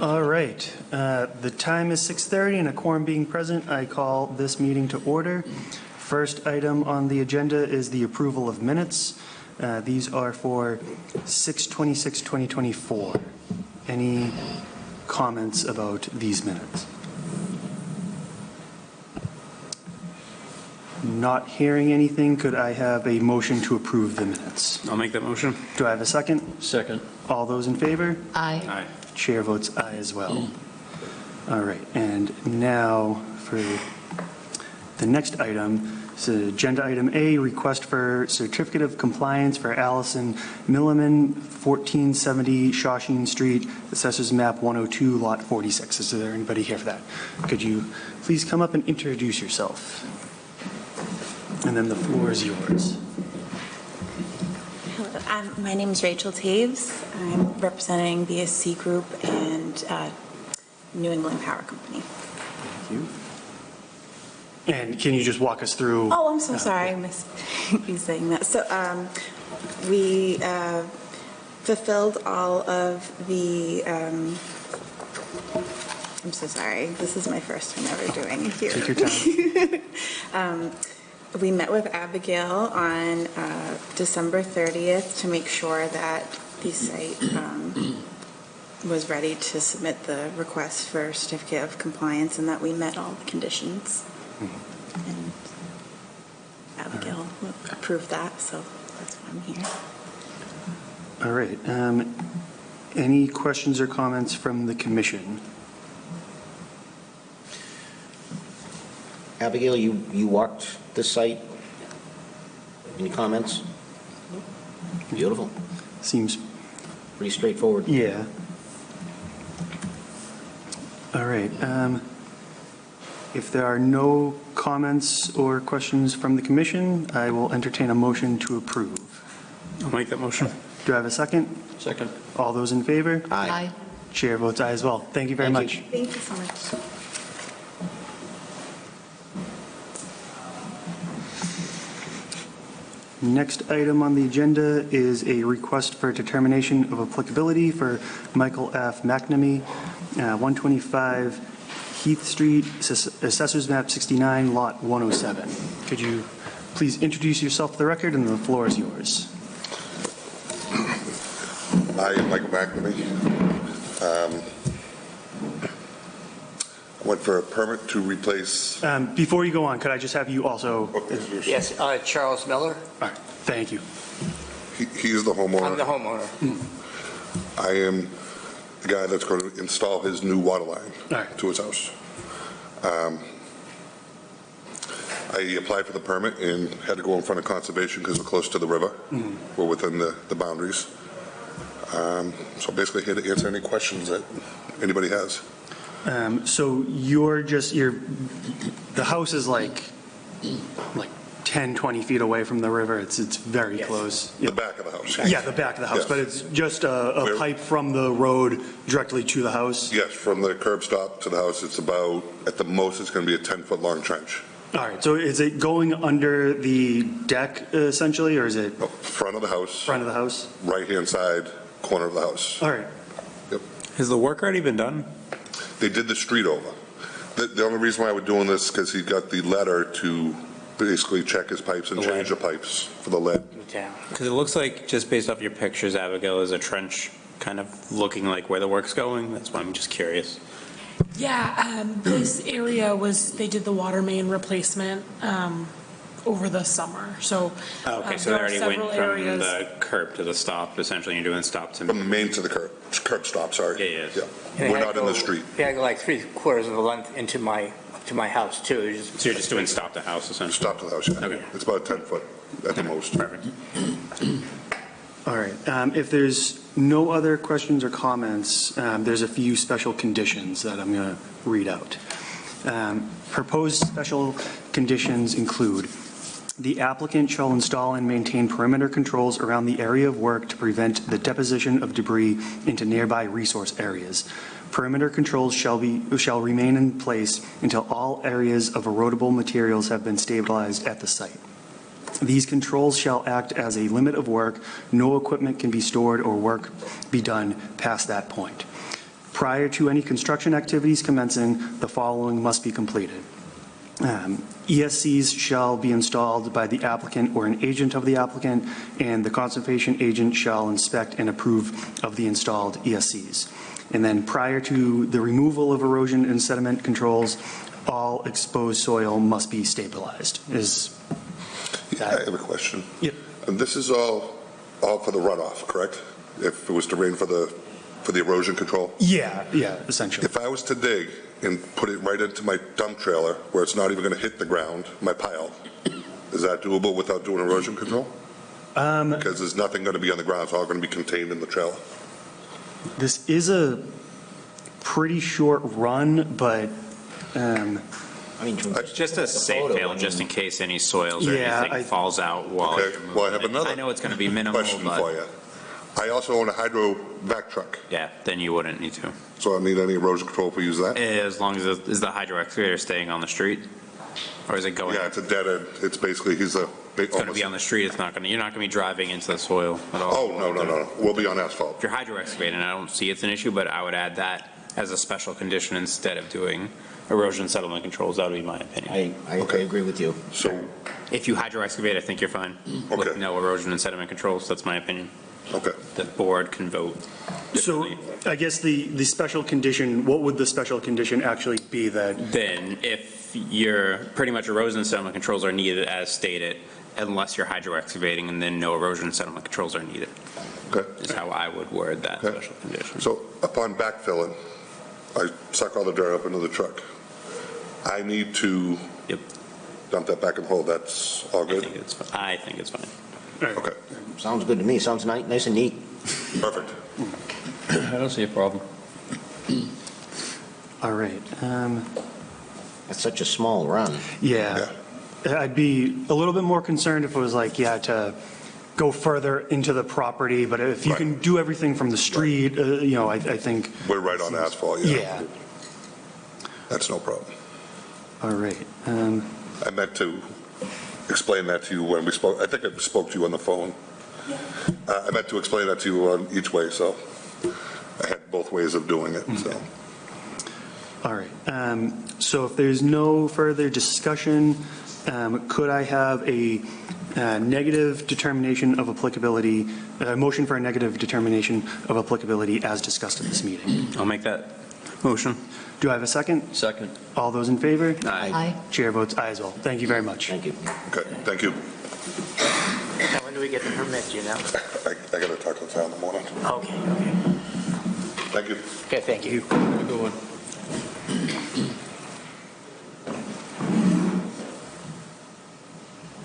All right. The time is 6:30 and a quorum being present, I call this meeting to order. First item on the agenda is the approval of minutes. These are for 6/26/2024. Any comments about these minutes? Not hearing anything, could I have a motion to approve the minutes? I'll make that motion. Do I have a second? Second. All those in favor? Aye. Aye. Chair votes aye as well. All right, and now for the next item, so agenda item A, request for certificate of compliance for Allison Milliman, 1470 Shawshene Street, Assessors Map 102, Lot 46. Is there anybody here for that? Could you please come up and introduce yourself? And then the floor is yours. Hello, my name is Rachel Taves. I'm representing BSC Group and New England Power Company. Thank you. And can you just walk us through? Oh, I'm so sorry. I missed you saying that. So we fulfilled all of the, I'm so sorry. This is my first time ever doing it here. Take your time. We met with Abigail on December 30th to make sure that the site was ready to submit the request for certificate of compliance and that we met all the conditions. And Abigail approved that, so that's why I'm here. All right. Any questions or comments from the commission? Abigail, you walked the site? Any comments? Beautiful. Seems, Pretty straightforward. yeah. All right. If there are no comments or questions from the commission, I will entertain a motion to approve. I'll make that motion. Do I have a second? Second. All those in favor? Aye. Chair votes aye as well. Thank you very Thank much. Thank you so much. Next item on the agenda is a request for determination of applicability for Michael F. McNamee, 125 Heath Street, Assessors Map 69, Lot 107. Could you please introduce yourself for the record, and the floor is yours. I am Michael McNamee. I went for a permit to replace. Before you go on, could I just have you also? Yes, Charles Miller. All right, thank you. He is the homeowner. I'm the homeowner. I am the guy that's going to install his new water line right. to his house. I applied for the permit and had to go in front of conservation because we're close to the river. We're within the boundaries. So basically here to answer any questions that anybody has. So the house is like 10, 20 feet away from the river. It's very close. The back of the house. Yeah, the back of the house, Yes. but it's just a pipe from the road directly to the house? Yes, from the curb stop to the house, it's about, at the most, it's going to be a 10-foot long trench. All right, so is it going under the deck essentially, or is it Front of the house, front of the house? right-hand side, corner of the house. All right, Has the work already been done? They did the street over. The only reason why we're doing this is because he got the letter to basically check his pipes and change the pipes for the lead. Because it looks like, just based off your pictures, Abigail, is a trench kind of looking like where the work's going. That's why I'm just curious. Yeah, this area they did the water main replacement over the summer, so. Okay, so they there are already went several from areas. the curb to the stop, essentially. You're doing stop to. From the main to the curb stop, sorry. Yeah, yes. We're not in the street. Yeah, I go like 3/4 of a length into my house too. So you're just doing stop to house, essentially? Stop to the house, yeah. Okay. It's about 10 foot at the most. Perfect. all right. If there's no other questions or comments, there's a few special conditions that I'm going to read out. Proposed special conditions include: the applicant shall install and maintain perimeter controls around the area of work to prevent the deposition of debris into nearby resource areas. Perimeter controls shall remain in place until all areas of erodible materials have been stabilized at the site. These controls shall act as a limit of work. No equipment can be stored or work be done past that point. Prior to any construction activities commencing, the following must be completed. ESCs shall be installed by the applicant or an agent of the applicant, and the conservation agent shall inspect and approve of the installed ESCs. And then prior to the removal of erosion and sediment controls, all exposed soil must be stabilized. Is I have a question. Yep. And this is all for the runoff, correct? If it was to rain for the erosion control? Yeah, essentially. If I was to dig and put it right into my dump trailer where it's not even going to hit the ground, my pile, is that doable without doing erosion control? Because there's nothing going to be on the ground, it's all going to be contained in the trailer. This is a pretty short run, but I mean, Just a safe fail, just in case any soils or Yeah, anything falls out while Okay, you're moving. well, I have it. another I know it's going to be minimal, Question for but you. I also own a hydro vac truck, yeah, then you wouldn't need to. so I need any erosion control if we use that? As long as, is the hydro excavator staying on the street? Or is it going? Yeah, it's a dead end. It's basically, It's going to be on the street, it's not going to, you're not going to be driving into the soil at all. Oh, no. We'll be on asphalt. If you're hydro excavating, I don't see it's an issue, but I would add that as a special condition instead of doing erosion settlement controls. That would be my opinion. I Okay. agree with you. So, If you hydro excavate, I think you're fine Okay. with no erosion and sediment controls. That's my opinion. okay. The board can vote. so differently. I guess the special condition, what would the special condition actually be that? Then if you're, pretty much erosion and sediment controls are needed as stated, unless you're hydro excavating, and then no erosion and sediment controls are needed, Okay. is how I would word that Okay. special condition. So upon backfilling, I suck all the dirt up into the truck. I need to Yep, dump that back and hold. That's all I good? think it's, I think it's fine. Okay, Sounds good to me. Sounds nice and neat. perfect. I don't see a problem. All right. That's such a small run. Yeah. I'd be a little bit more concerned if it was like, to go further into the property, but if you can do everything from the street, I think. We're right on asphalt, Yeah. That's no problem. All right. I meant to explain that to you when we spoke. I think I spoke to you on the phone. I meant to explain that to you on each way, so I had both ways of doing it, so. All right. So if there's no further discussion, could I have a negative determination of applicability, a motion for a negative determination of applicability as discussed at this meeting? I'll make that motion. Do I have a second? Second. All those in favor? Aye. Chair votes aye as well. Thank you very much. Thank you. Okay, thank you. Now, when do we get the permit, do you know? I got to talk to the town in the morning. Okay. Thank you. Okay, thank you. Good one.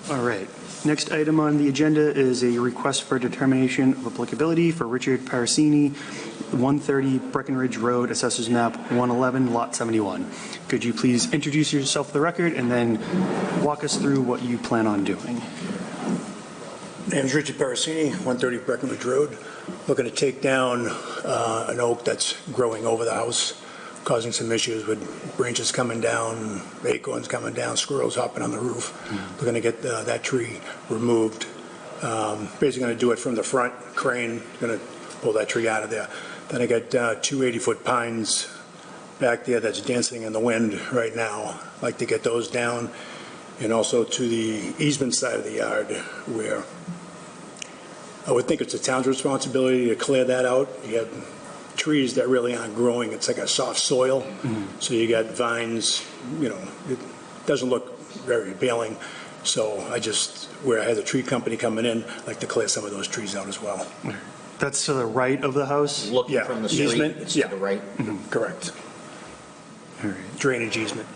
All right. Next item on the agenda is a request for determination of applicability for Richard Parasini, 130 Breckenridge Road, Assessors Map 111, Lot 71. Could you please introduce yourself for the record and then walk us through what you plan on doing? Name's Richard Parasini, 130 Breckenridge Road. Looking to take down an oak that's growing over the house, causing some issues with branches coming down, acorns coming down, squirrels hopping on the roof. Looking to get that tree removed. Basically going to do it from the front, crane, going to pull that tree out of there. Then I got 2 80-foot pines back there that's dancing in the wind right now. I'd like to get those down. And also to the easement side of the yard where I would think it's the town's responsibility to clear that out. You have trees that really aren't growing. It's like a soft soil. So you got vines, it doesn't look very appealing. So where I had the tree company coming in, I'd like to clear some of those trees out as well. That's to the right of the house? Looking Yeah, from the street, easement, it's to yeah. the right. Correct. All right. Drainage easement.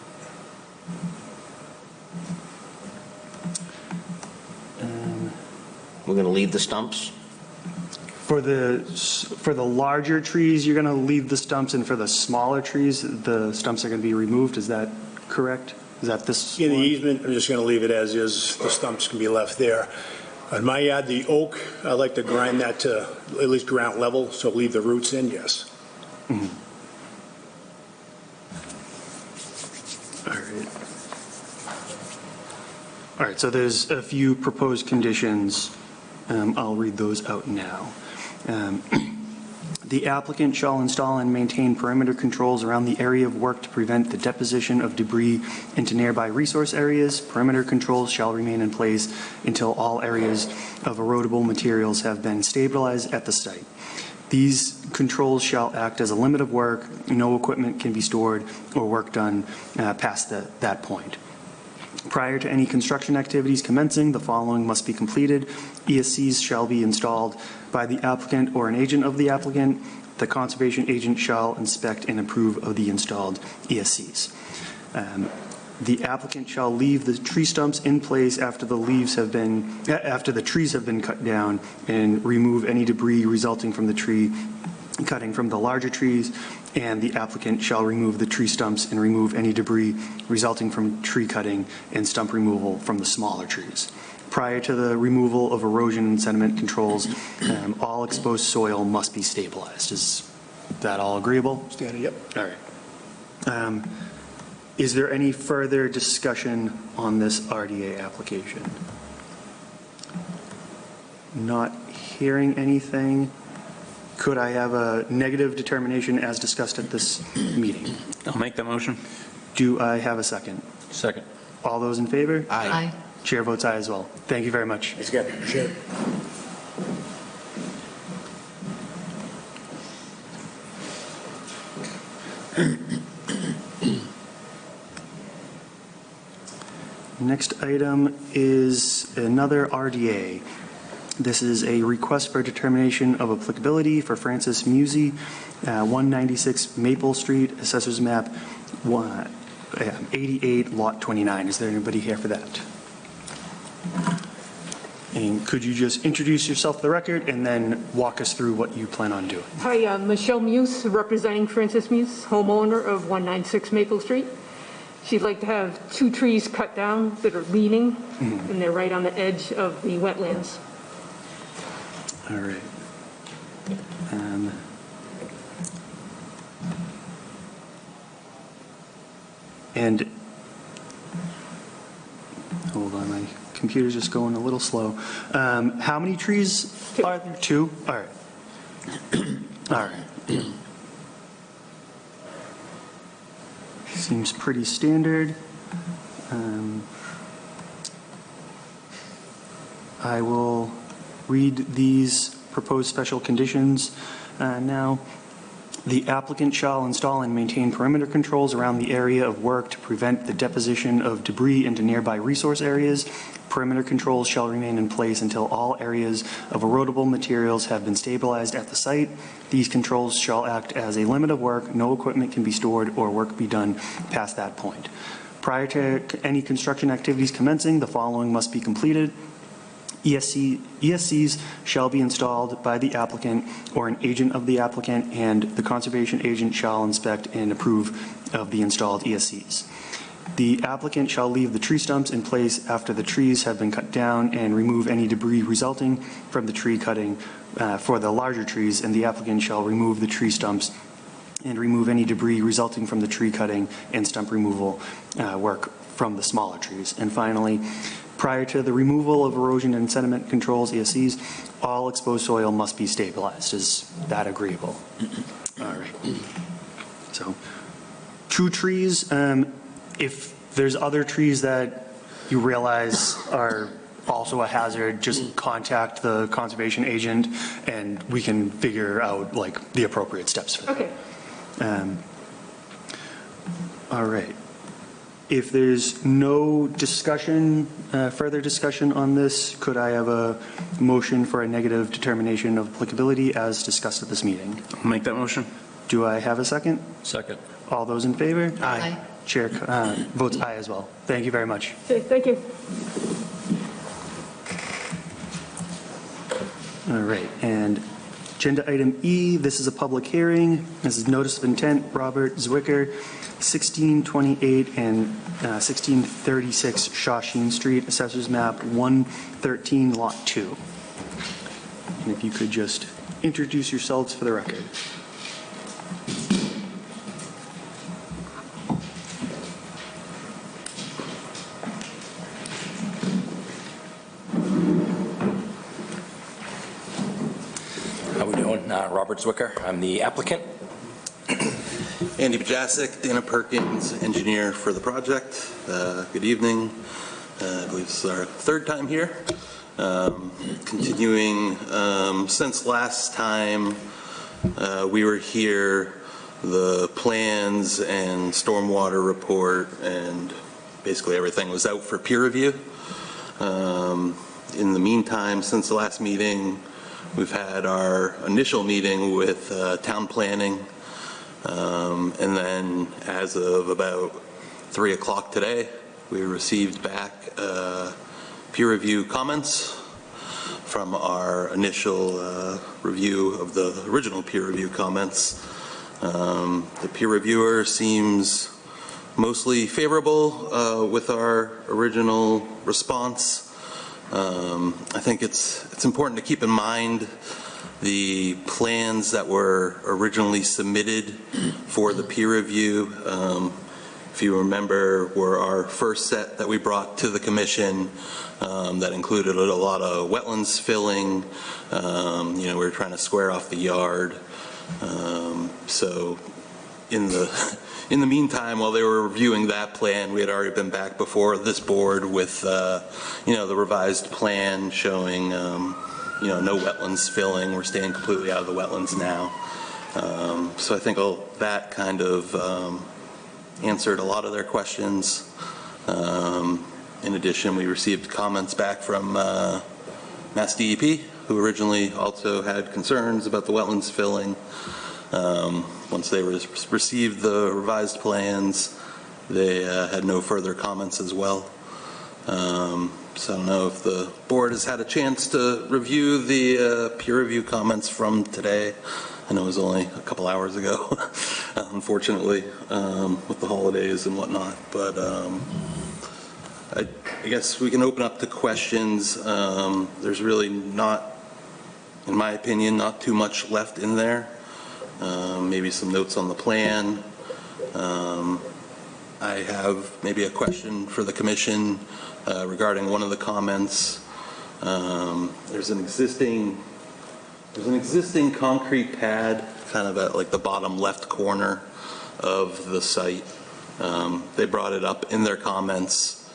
We're going to leave the stumps. For the larger trees, you're going to leave the stumps, and for the smaller trees, the stumps are going to be removed. Is that correct? Is that this? In the one? easement, I'm just going to leave it as is. The stumps can be left there. On my yard, the oak, I'd like to grind that to at least ground level, so leave the roots in, yes. All right. All right, so there's a few proposed conditions. I'll read those out now. The applicant shall install and maintain perimeter controls around the area of work to prevent the deposition of debris into nearby resource areas. Perimeter controls shall remain in place until all areas of erodible materials have been stabilized at the site. These controls shall act as a limit of work. No equipment can be stored or work done past that point. Prior to any construction activities commencing, the following must be completed. ESCs shall be installed by the applicant or an agent of the applicant. The conservation agent shall inspect and approve of the installed ESCs. The applicant shall leave the tree stumps in place after the trees have been cut down and remove any debris resulting from the tree cutting from the larger trees, and the applicant shall remove the tree stumps and remove any debris resulting from tree cutting and stump removal from the smaller trees. Prior to the removal of erosion and sediment controls, all exposed soil must be stabilized. Is that all agreeable? Standard, yep. All right. Is there any further discussion on this RDA application? Not hearing anything. Could I have a negative determination as discussed at this meeting? I'll make that motion. Do I have a second? Second. All those in favor? Aye. Chair votes aye as well. Thank you very much. Thanks again. Appreciate it. Next item is another RDA. This is a request for determination of applicability for Francis Musi, 196 Maple Street, Assessors Map 88, Lot 29. Is there anybody here for that? And could you just introduce yourself for the record and then walk us through what you plan on doing? Hi, Michelle Muse, representing Francis Muse, homeowner of 196 Maple Street. She'd like to have 2 trees cut down that are leaning, and they're right on the edge of the wetlands. All right. And hold on, my computer's just going a little slow. How many trees are there? 2? All right. All right. Seems pretty standard. I will read these proposed special conditions now. The applicant shall install and maintain perimeter controls around the area of work to prevent the deposition of debris into nearby resource areas. Perimeter controls shall remain in place until all areas of erodible materials have been stabilized at the site. These controls shall act as a limit of work. No equipment can be stored or work be done past that point. Prior to any construction activities commencing, the following must be completed. ESCs shall be installed by the applicant or an agent of the applicant, and the conservation agent shall inspect and approve of the installed ESCs. The applicant shall leave the tree stumps in place after the trees have been cut down and remove any debris resulting from the tree cutting for the larger trees, and the applicant shall remove the tree stumps and remove any debris resulting from the tree cutting and stump removal work from the smaller trees. And finally, prior to the removal of erosion and sediment controls, ESCs, all exposed soil must be stabilized. Is that agreeable? All right. So 2 trees. If there's other trees that you realize are also a hazard, just contact the conservation agent and we can figure out like the appropriate steps for that. Okay. All right. If there's no discussion, further discussion on this, could I have a motion for a negative determination of applicability as discussed at this meeting? I'll make that motion. Do I have a second? Second. All those in favor? Aye. Chair votes aye as well. Thank you very much. Okay, thank you. All right, and agenda item E, this is a public hearing. This is notice of intent, Robert Zwicker, 1628 and 1636 Shawshene Street, Assessors Map 113, Lot 2. And if you could just introduce yourselves for the record. How we doing? gentlemen. Robert Zwicker, I'm the applicant. Andy Bajasic, Dana Perkins, engineer for the project. Good evening. I believe this is our third time here. Continuing since last time we were here, the plans and stormwater report and basically everything was out for peer review. In the meantime, since the last meeting, we've had our initial meeting with town planning. And then as of about 3 o'clock today, we received back peer review comments from our initial review of the original peer review comments. The peer reviewer seems mostly favorable with our original response. I think it's important to keep in mind the plans that were originally submitted for the peer review, if you remember, were our first set that we brought to the commission that included a lot of wetlands filling. We were trying to square off the yard. So in the meantime, while they were reviewing that plan, we had already been back before this board with the revised plan showing no wetlands filling. We're staying completely out of the wetlands now. So I think all that kind of answered a lot of their questions. In addition, we received comments back from Mass DEP, who originally also had concerns about the wetlands filling. Once they received the revised plans, they had no further comments as well. So I don't know if the board has had a chance to review the peer review comments from today. I know it was only a couple hours ago, unfortunately, with the holidays and whatnot. But I guess we can open up to questions. There's really not, in my opinion, not too much left in there. Maybe some notes on the plan. I have maybe a question for the commission regarding one of the comments. There's an existing concrete pad kind of at like the bottom left corner of the site. They brought it up in their comments.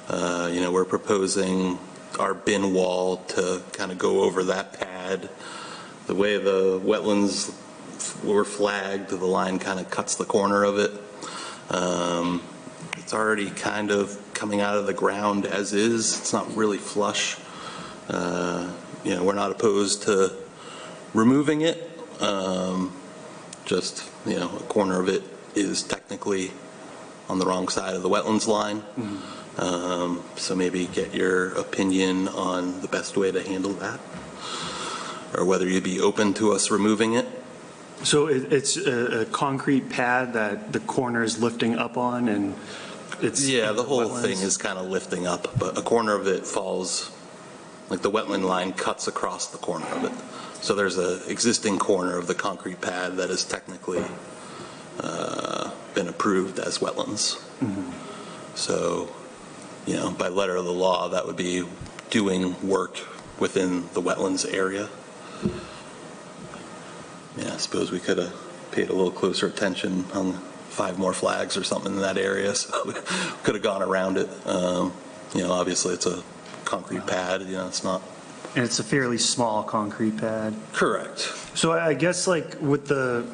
We're proposing our bin wall to kind of go over that pad. The way the wetlands were flagged, the line kind of cuts the corner of it. It's already kind of coming out of the ground as is. It's not really flush. We're not opposed to removing it. Just, a corner of it is technically on the wrong side of the wetlands line. So maybe get your opinion on the best way to handle that, or whether you'd be open to us removing it. So it's a concrete pad that the corner is lifting up on, and it's... Yeah, the whole wetlands. thing is kind of lifting up, but a corner of it falls, like the wetland line cuts across the corner of it. So there's an existing corner of the concrete pad that has technically been approved as wetlands. So, by letter of the law, that would be doing work within the wetlands area. Yeah, I suppose we could have paid a little closer attention on 5 more flags or something in that area, so we could have gone around it. Obviously it's a concrete pad, it's not... And it's a fairly small concrete pad. Correct. So I guess with the...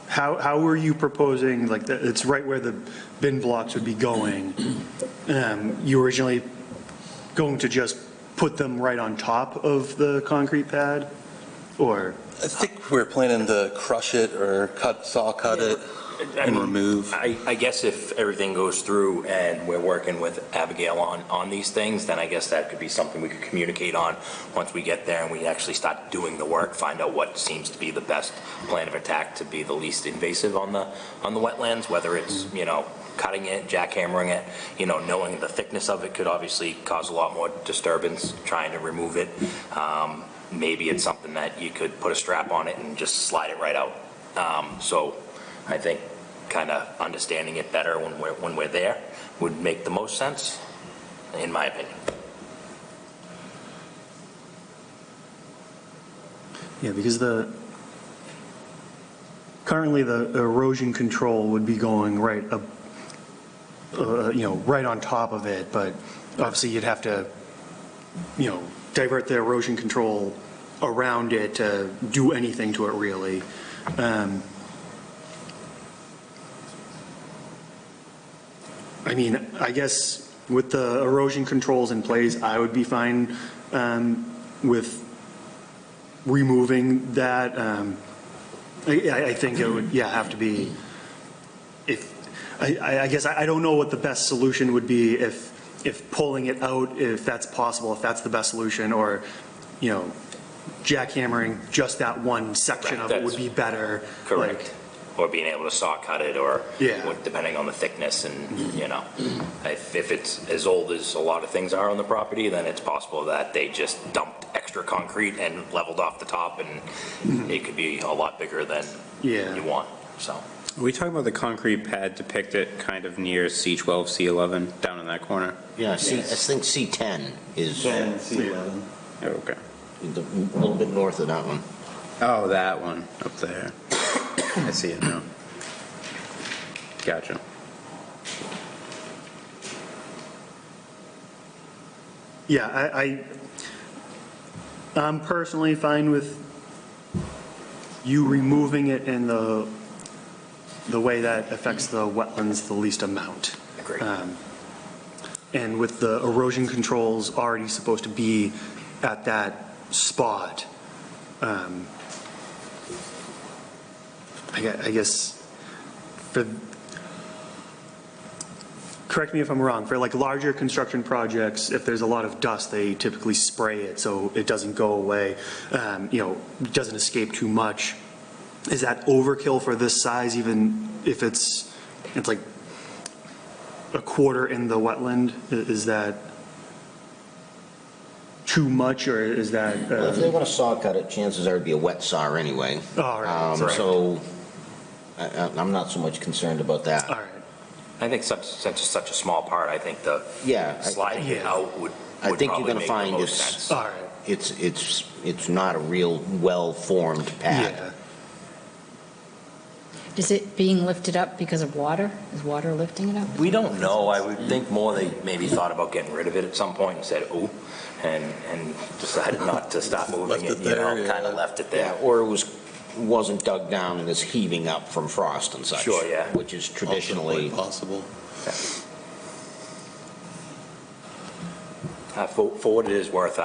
How were you proposing, it's right where the bin blocks would be going. You were originally going to just put them right on top of the concrete pad? Or? I think we're planning to crush it or saw cut it and remove. I guess if everything goes through and we're working with Abigail on these things, then I guess that could be something we could communicate on once we get there and we actually start doing the work, find out what seems to be the best plan of attack to be the least invasive on the wetlands, whether it's, cutting it, jackhammering it, knowing the thickness of it could obviously cause a lot more disturbance trying to remove it. Maybe it's something that you could put a strap on it and just slide it right out. So I think kind of understanding it better when we're there would make the most sense, in my opinion. Yeah, because currently the erosion control would be going right up, right on top of it, but obviously you'd have to, divert the erosion control around it to do anything to it really. I mean, I guess with the erosion controls in place, I would be fine with removing that. I think it would, have to be, I guess I don't know what the best solution would be if pulling it out, if that's possible, if that's the best solution, or, jackhammering just that one section Right, of it would be better. Correct. Or being able to saw cut it, or Yeah. depending on the thickness, and if it's as old as a lot of things are on the property, then it's possible that they just dumped extra concrete and leveled off the top, and it could be a lot bigger than Yeah. you want. So Are we talking about the concrete pad depicted kind of near C12, C11, down in that corner? Yeah, I think C10 is C11. Oh, okay. a little bit north of that one. Oh, that one up there. I see it now. Gotcha. Yeah, I'm personally fine with you removing it in the way that affects the wetlands the least amount. Agreed. And with the erosion controls already supposed to be at that spot, I guess, correct me if I'm wrong, for like larger construction projects, if there's a lot of dust, they typically spray it so it doesn't go away, doesn't escape too much. Is that overkill for this size, even if it's like a quarter in the wetland? Is that too much, or is that? Well, if they're going to saw cut it, chances are it'd be a wet saw anyway. All right. So I'm not so much concerned about that. All right. I think such a small part, I think the Yeah, sliding it out would I think you're probably going to make the find most it's sense. All right. it's not a real well-formed pad. Yeah. Is it being lifted up because of water? Is water lifting it up? We don't know. I would think more they maybe thought about getting rid of it at some point and said, "Oh," and decided not to stop moving Left it. it there, yeah. Kind of left it Yeah, there. or wasn't dug down and is heaving up from frost and such. Sure, yeah. Which is traditionally. Also quite possible. For what it is worth,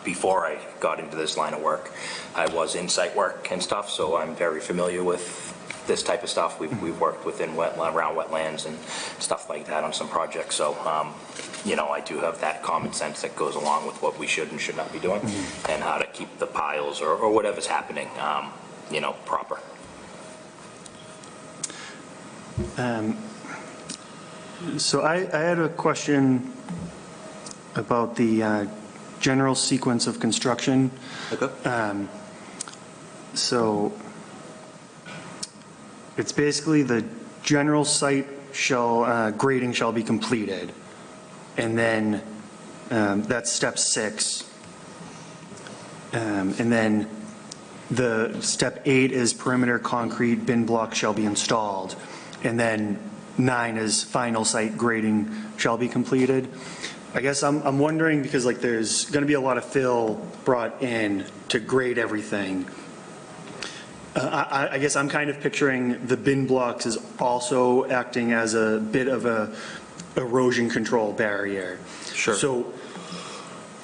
before I got into this line of work, I was in site work and stuff, so I'm very familiar with this type of stuff. We've worked within around wetlands and stuff like that on some projects. So, I do have that common sense that goes along with what we should and should not be doing, and how to keep the piles or whatever's happening, proper. So I had a question about the general sequence of construction. Okay. So it's basically the general site grading shall be completed. And then that's step 6. And then the step 8 is perimeter concrete bin block shall be installed. And then 9 is final site grading shall be completed. I guess I'm wondering, because like there's going to be a lot of fill brought in to grade everything. I guess I'm kind of picturing the bin blocks as also acting as a bit of a erosion control barrier. Sure. So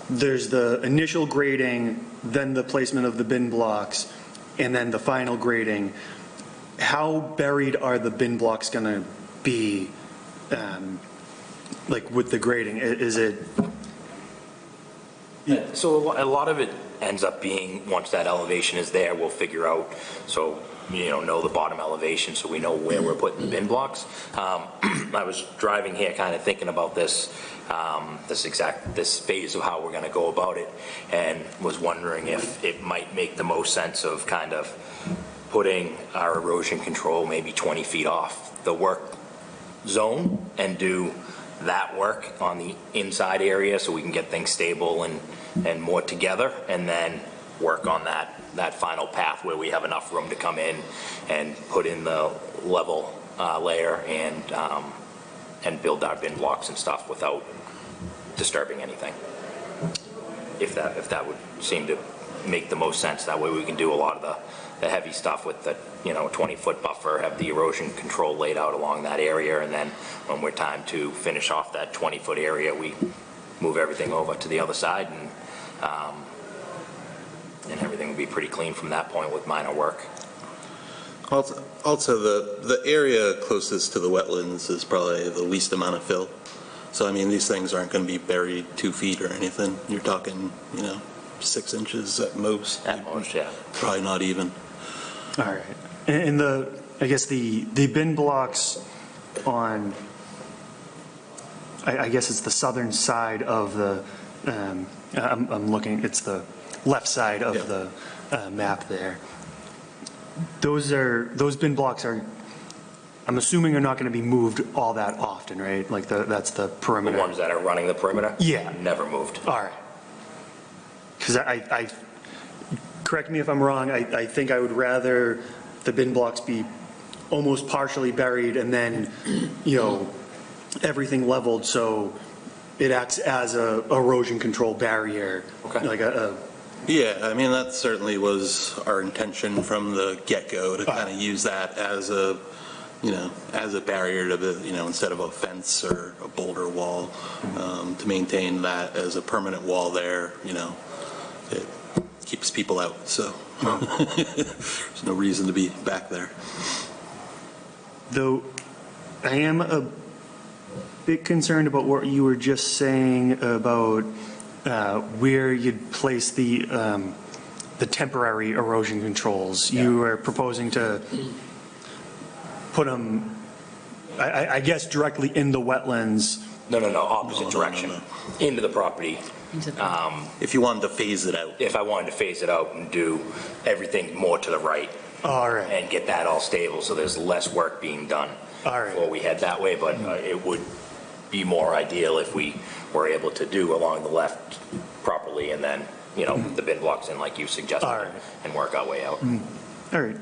there's the initial grading, then the placement of the bin blocks, and then the final grading. How buried are the bin blocks going to be, like with the grading? Is it? So a lot of it ends up being, once that elevation is there, we'll figure out, so, know the bottom elevation so we know where we're putting the bin blocks. I was driving here kind of thinking about this phase of how we're going to go about it, and was wondering if it might make the most sense of kind of putting our erosion control maybe 20 feet off the work zone and do that work on the inside area so we can get things stable and more together, and then work on that that final path where we have enough room to come in and put in the level layer and build our bin blocks and stuff without disturbing anything. If that would seem to make the most sense, that way we can do a lot of the heavy stuff with the 20-foot buffer, have the erosion control laid out along that area, and then when we're time to finish off that 20-foot area, we move everything over to the other side, and everything will be pretty clean from that point with minor work. Also, the area closest to the wetlands is probably the least amount of fill. So, I mean, these things aren't going to be buried 2 feet or anything. You're talking, 6 inches at most. At most, yeah. Probably not even. All right. And I guess the bin blocks on, I guess it's the southern side of the, I'm looking, it's the left side of the map there. Those bin blocks are, I'm assuming, are not going to be moved all that often, right? Like that's the perimeter. The ones that are running the perimeter? Yeah. Never moved. All right. Because I correct me if I'm wrong, I think I would rather the bin blocks be almost partially buried and then, everything leveled so it acts as a erosion control barrier. Okay. Like Yeah, I mean, that certainly was our intention from the get-go, to kind of use that as a, as a barrier to the, instead of a fence or a boulder wall, to maintain that as a permanent wall there, it keeps people out, so there's no reason to be back there. Though I am a bit concerned about what you were just saying about where you'd place the temporary erosion controls. Yeah. You were proposing to put them, I guess, directly in the wetlands. No, opposite direction. No. Into the property. If you wanted to phase it out. If I wanted to phase it out and do everything more to the right. All right. And get that all stable so there's less work being done. All right. Before we head that way, but it would be more ideal if we were able to do along the left properly and then, the bin blocks in like you suggested. All right. And work our way out. All right.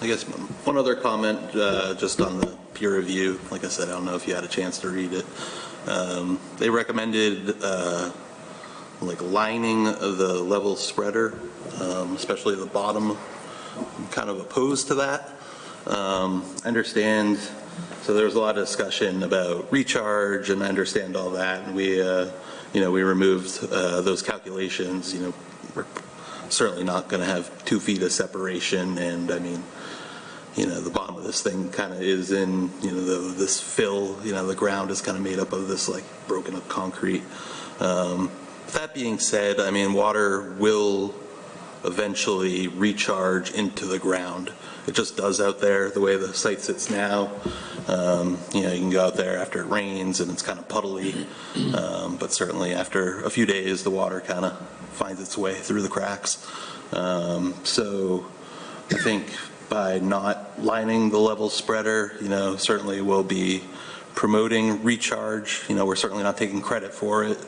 I guess one other comment, just on the peer review. Like I said, I don't know if you had a chance to read it. They recommended lining of the level spreader, especially the bottom. I'm kind of opposed to that. I understand, so there was a lot of discussion about recharge, and I understand all that, and we removed those calculations. We're certainly not going to have 2 feet of separation, and I mean, the bottom of this thing kind of is in, this fill, the ground is kind of made up of this broken up concrete. That being said, I mean, water will eventually recharge into the ground. It just does out there, the way the site sits now. You can go out there after it rains and it's kind of puddly, but certainly after a few days, the water kind of finds its way through the cracks. So I think by not lining the level spreader, certainly we'll be promoting recharge. We're certainly not taking credit for it.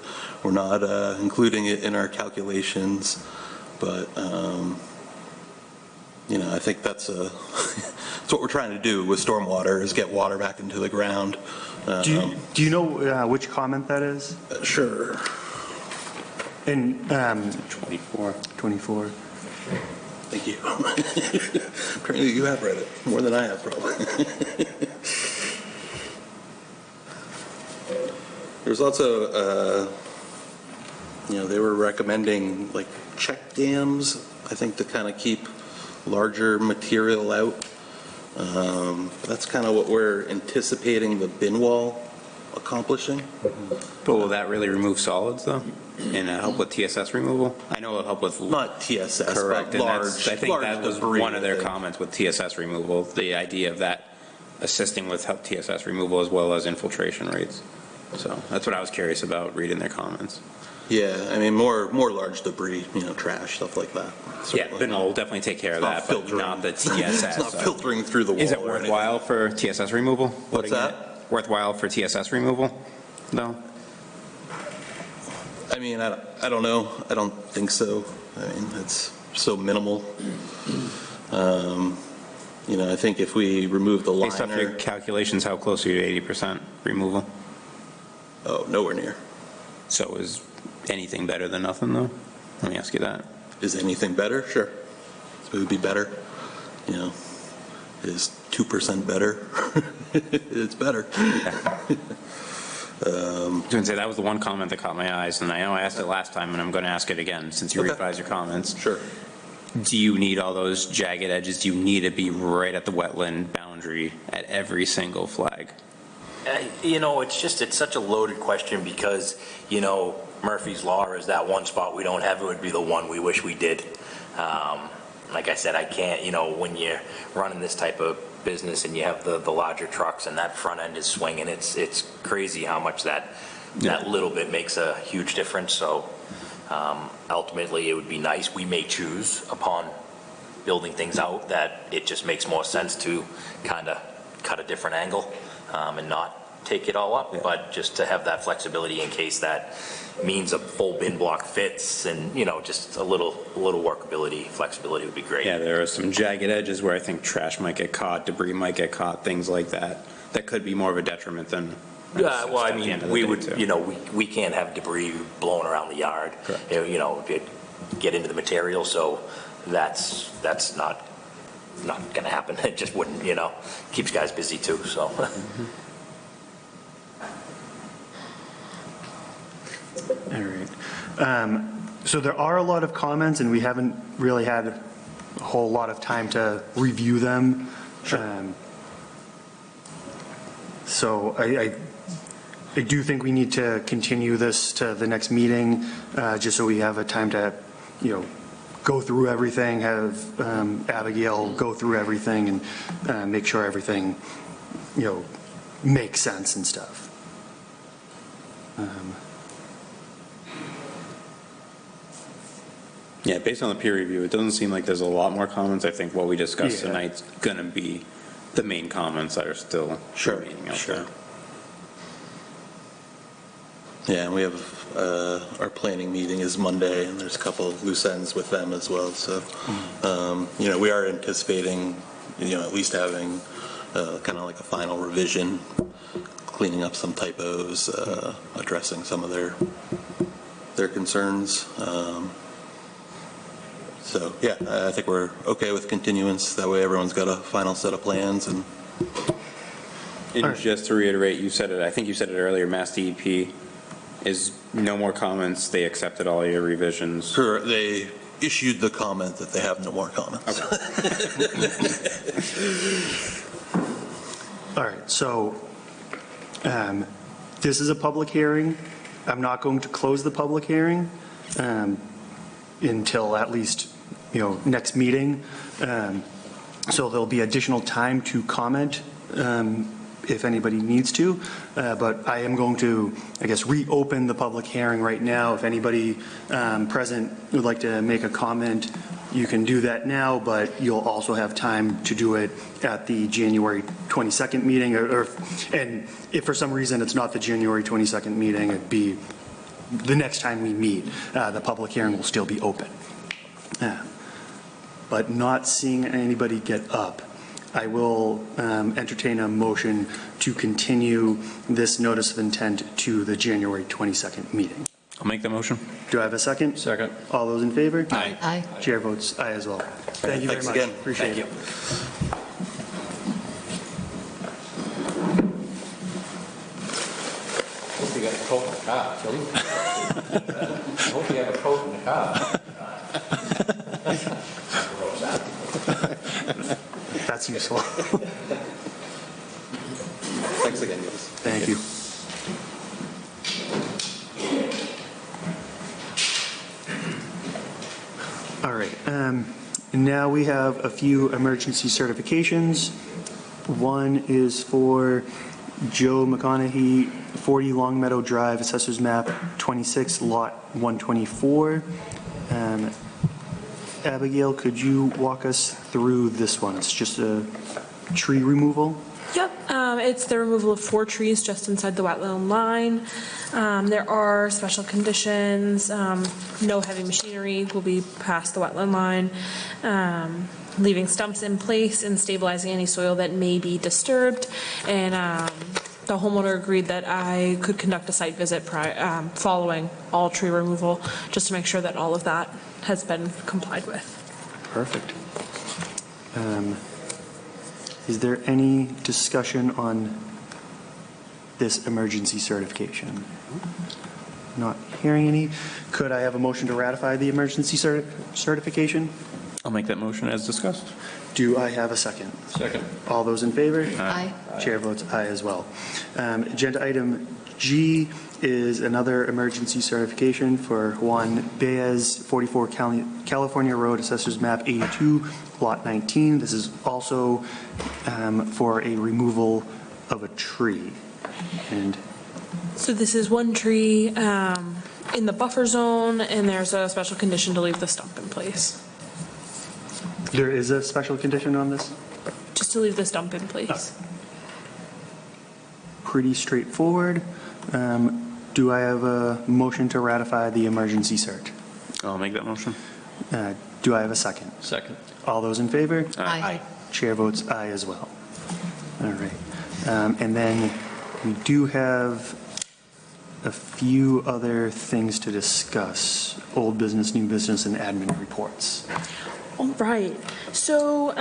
We're not including it in our calculations, but I think that's that's what we're trying to do with stormwater, is get water back into the ground. Do you know which comment that is? Sure. And 24. 24. Thank you. Apparently you have read it more than I have, probably. There's also, they were recommending check dams, I think, to kind of keep larger material out. That's kind of what we're anticipating the bin wall accomplishing. But will that really remove solids, though? And help with TSS removal? I know it'll help with... Not TSS, correct, but and I think that was debris, one of their comments with TSS removal, the idea of that assisting with TSS removal as well as infiltration rates. So that's what I was curious about reading their comments. Yeah, I mean, more large debris, trash, stuff like that. Yeah, but no, we'll definitely take care of that, but not the TSS. It's not filtering through the wall. Is it worthwhile for TSS removal? What's that? worthwhile for TSS removal, though? I mean, I don't know. I don't think so. I mean, it's so minimal. You know, I think if we remove the Based off your liner, calculations, how close are you to 80% removal? oh, nowhere near. So is anything better than nothing, though? Let me ask you that. Is anything better? Sure. So it would be better. You know, is 2% better? It's better. I was going to say, that was the one comment that caught my eyes, and I know I asked it last time, and I'm going to ask it again, since you Okay. revised your comments. Sure. Do you need all those jagged edges? Do you need to be right at the wetland boundary at every single flag? You know, it's such a loaded question because, you know, Murphy's Law is that one spot we don't have, it would be the one we wish we did. Like I said, I can't, you know, when you're running this type of business and you have the larger trucks and that front end is swinging, it's crazy how much that little bit makes a huge difference. So ultimately, it would be nice. We may choose upon building things out that it just makes more sense to kind of cut a different angle and not take it all up, but just to have that flexibility in case that means a full bin block fits, and, you know, just a little workability, flexibility would be great. Yeah, there are some jagged edges where I think trash might get caught, debris might get caught, things like that. That could be more of a detriment than. Well, I at the end mean, of the we day, would, too. you know, we can't have debris blowing around the yard. Correct. You know, get into the material, so that's not gonna happen. It just wouldn't, you know, keeps guys busy too, so. All right. So there are a lot of comments, and we haven't really had a whole lot of time to review them. So I do think we need to continue this to the next meeting, just so we have a time to, you know, go through everything, have Abigail go through everything, and make sure everything, you know, makes sense and stuff. Yeah, based on the peer review, it doesn't seem like there's a lot more comments. I think what we discussed Yeah. tonight's going to be the main comments that are still remaining out there. Yeah, and we have, our planning meeting is Monday, and there's a couple of loose ends with them as well. So, you know, we are anticipating, you know, at least having kind of like a final revision, cleaning up some typos, addressing some of their concerns. So, yeah, I think we're okay with continuance. That way everyone's got a final set of plans. And And just to reiterate, you said it, I think you said it earlier, Mass DEP is no more comments. They accepted all your revisions. sure, they issued the comment that they have no more comments. All right, so this is a public hearing. I'm not going to close the public hearing until at least, you know, next meeting. So there'll be additional time to comment if anybody needs to. But I am going to, I guess, reopen the public hearing right now. If anybody present would like to make a comment, you can do that now, but you'll also have time to do it at the January 22nd meeting. And if for some reason it's not the January 22nd meeting, it'd be the next time we meet, the public hearing will still be open. But not seeing anybody get up, I will entertain a motion to continue this notice of intent to the January 22nd meeting. I'll make the motion. Do I have a second? Second. All those in favor? Aye. Aye. Chair votes aye as well. Thank you very Thanks much. again. Appreciate it. Hope you got a coat in the car, Philly. Hope you have a coat in the car. That's useful. Thanks again, guys. Thank you. All right. Now we have a few emergency certifications. One is for Joe McConaughey, 40 Long Meadow Drive, Assessors Map 26, Lot 124. Abigail, could you walk us through this one? It's just a tree removal? Yep, it's the removal of 4 trees just inside the wetland line. There are special conditions, no heavy machinery will be past the wetland line, leaving stumps in place and stabilizing any soil that may be disturbed. And the homeowner agreed that I could conduct a site visit following all tree removal, just to make sure that all of that has been complied with. Perfect. Is there any discussion on this emergency certification? Not hearing any. Could I have a motion to ratify the emergency certification? I'll make that motion as discussed. Do I have a second? Second. All those in favor? Aye. Chair votes aye as well. Agenda item G is another emergency certification for Juan Baez, 44 California Road, Assessors Map 82, Lot 19. This is also for a removal of a tree. And So this is one tree in the buffer zone, and there's a special condition to leave the stump in place. there is a special condition on this? Just to leave the stump in place. Pretty straightforward. Do I have a motion to ratify the emergency cert? I'll make that motion. Do I have a second? Second. All those in favor? Aye. Chair votes aye as well. All right. And then we do have a few other things to discuss. Old business, new business, and admin reports. All right. So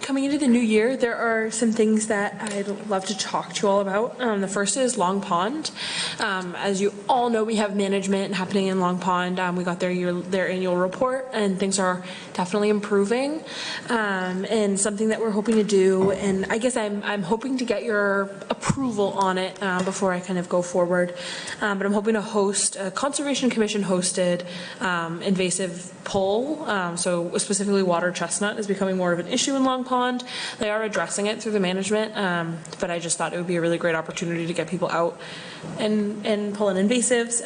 coming into the new year, there are some things that I'd love to talk to you all about. The first is Long Pond. As you all know, we have management happening in Long Pond. We got their annual report, and things are definitely improving. And something that we're hoping to do, and I guess I'm hoping to get your approval on it before I kind of go forward. But I'm hoping to host a Conservation Commission hosted invasive poll. So specifically water chestnut is becoming more of an issue in Long Pond. They are addressing it through the management, but I just thought it would be a really great opportunity to get people out and pull in invasives.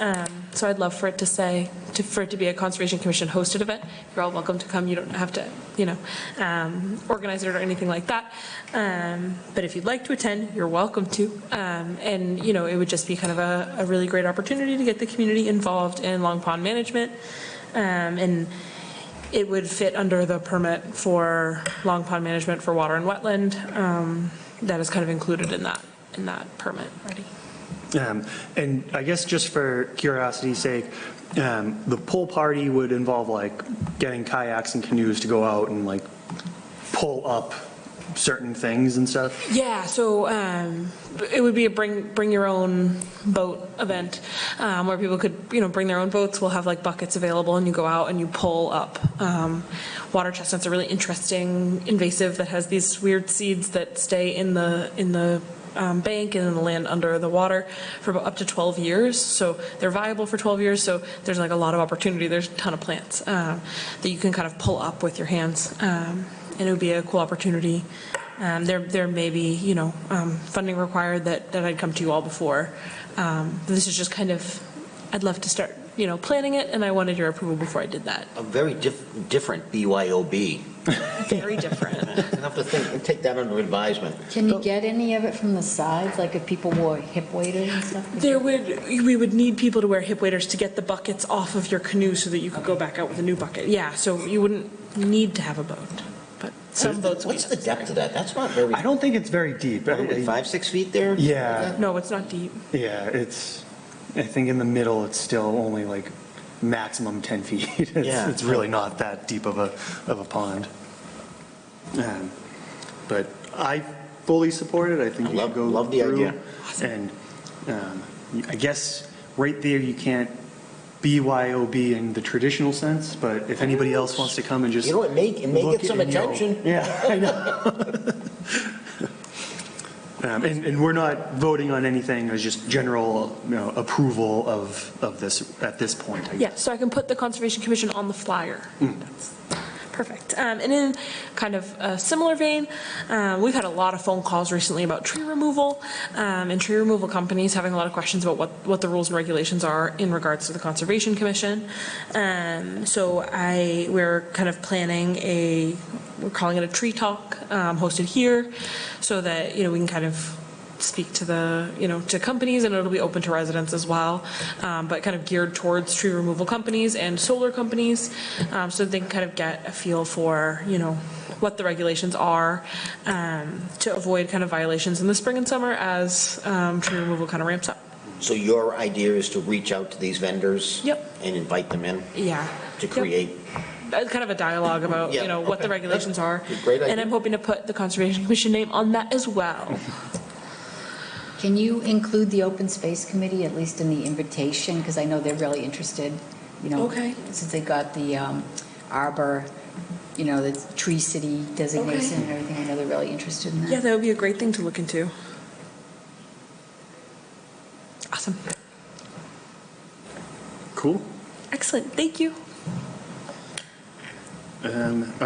So I'd love for it to be a Conservation Commission hosted event. You're all welcome to come. You don't have to, organize it or anything like that. But if you'd like to attend, you're welcome to. And it would just be kind of a really great opportunity to get the community involved in Long Pond management. And it would fit under the permit for Long Pond management for water and wetland. That is kind of included in that permit already. And I guess just for curiosity's sake, the pool party would involve like getting kayaks and canoes to go out and like pull up certain things and stuff? Yeah, so it would be a bring your own boat event where people could bring their own boats. We'll have like buckets available, and you go out and you pull up. Water chestnut's a really interesting invasive that has these weird seeds that stay in the bank and in the land under the water for about up to 12 years. So they're viable for 12 years. So there's like a lot of opportunity. There's a ton of plants that you can kind of pull up with your hands. And it would be a cool opportunity. There may be, funding required that I'd come to you all before. This is just kind of, I'd love to start, planning it, and I wanted your approval before I did that. A very different BYOB. Very different. I have to take that under advisement. Can you get any of it from the sides, like if people wore hip waders and stuff? We would need people to wear hip waders to get the buckets off of your canoe so that you could go back out with a new bucket. Yeah, so you wouldn't need to have a boat. But some boats would be What's the depth of that? That's not very. I don't think it's very deep. What are we, 5-6 feet there? Yeah. No, it's not deep. Yeah, I think in the middle, it's still only like maximum 10 feet. It's really not that deep of a pond. But I fully support it. I think you should go love the through. idea. And I guess right there, you can't BYOB in the traditional sense, but if anybody else wants to come and just. It may look get some and yell. attention. Yeah, I know. And we're not voting on anything, it's just general approval of this at this point. Yeah, so I can put the Conservation Commission on the flyer. That's Perfect. And in kind of a similar vein, we've had a lot of phone calls recently about tree removal, and tree removal companies having a lot of questions about what the rules and regulations are in regards to the Conservation Commission. So we're kind of planning we're calling it a tree talk, hosted here, so that, we can kind of speak to to companies, and it'll be open to residents as well, but kind of geared towards tree removal companies and solar companies, so they can kind of get a feel for, what the regulations are, to avoid kind of violations in the spring and summer as tree removal kind of ramps up. So your idea is to reach out to these vendors? Yep. And invite them in? Yeah. To create? Kind of a dialogue about, Yeah, what the okay. regulations are. Great idea. And I'm hoping to put the Conservation Commission name on that as well. Can you include the Open Space Committee, at least in the invitation? Because I know they're really interested, Okay. since they got the arbor, the Tree City designation and everything. I know they're really interested in that. Yeah, that would be a great thing to look into. Awesome. Cool. Excellent. Thank you. All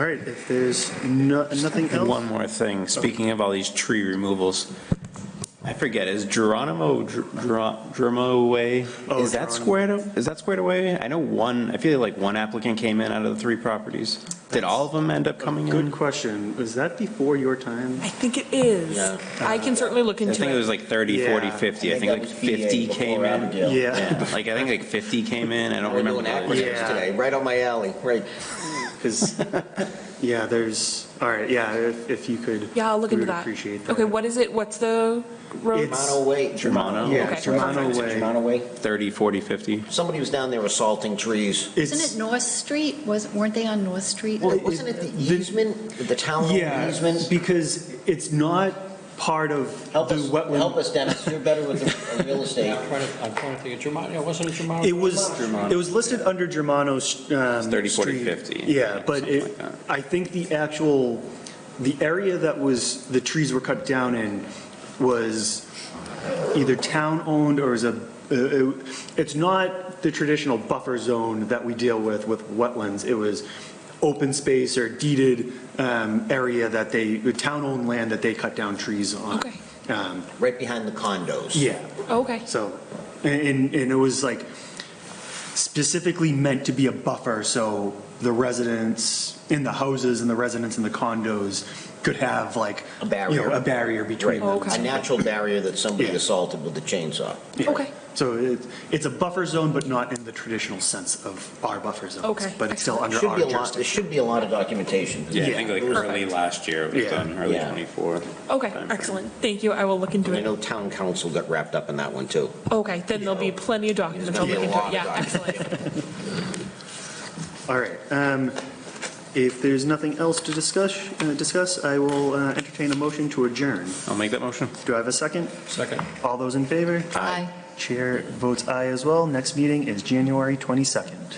right, if there's nothing else. One more thing, speaking of all these tree removals, I forget, is Geronimo Way, Oh, is that Geronimo. squared away? I feel like one applicant came in out of the 3 properties. Did all of them end up coming in? Good question. Was that before your time? I think it is. Yeah. I can certainly look I into think it was it. like 30, Yeah. 40, 50. I think that like was 50 PA came before in. Abigail. Yeah. Like I think like 50 came in. I don't We're remember. doing the- acronyms Yeah. today, right on my alley, right. Because, all right, yeah, if you could. Yeah, I'll look we into would that. appreciate that. Okay, what is it? What's the road? It's- Germano Way. Germano? Yeah, Okay. Germano Way. Germano Way. 30, 40, 50. Somebody was down there assaulting trees. Isn't it North Street? Weren't they on North Street? Wasn't it the easement, the town Yeah, easement? because it's not part of Help the us, wetland. help us, Dennis, you're better with the real estate. I'm trying to think of Germano, wasn't it Germano? It was listed under Germano's 30, 40, Street. 50. Yeah, but Something like that. I think the area that the trees were cut down in was either town-owned or it's not the traditional buffer zone that we deal with wetlands. It was open space or deeded area the town-owned land that they cut down trees on. Okay. Right behind the condos. Yeah. Okay. So, and it was like specifically meant to be a buffer, so the residents in the houses and the residents in the condos could have like A barrier. a barrier between Right, them. a natural barrier that somebody Yeah. assaulted with a chainsaw. Yeah. Okay. So it's a buffer zone, but not in the traditional sense of our buffer zones. Okay. But it's still under Should our be a lot, there jurisdiction. should be a lot of documentation. Yeah, I Yeah. think like early last year it was Yeah. done, early Yeah. 24. Okay, timeframe. excellent. Thank you. I will look into And I it. know town council got wrapped up in that one too. Okay, then there'll be plenty of documents. I'll There's look gonna into be a it. lot Yeah, of excellent. All right. If there's nothing else to discuss, I will entertain a motion to adjourn. I'll make that motion. Do I have a second? Second. All those in favor? Aye. Chair votes aye as well. Next meeting is January 22nd.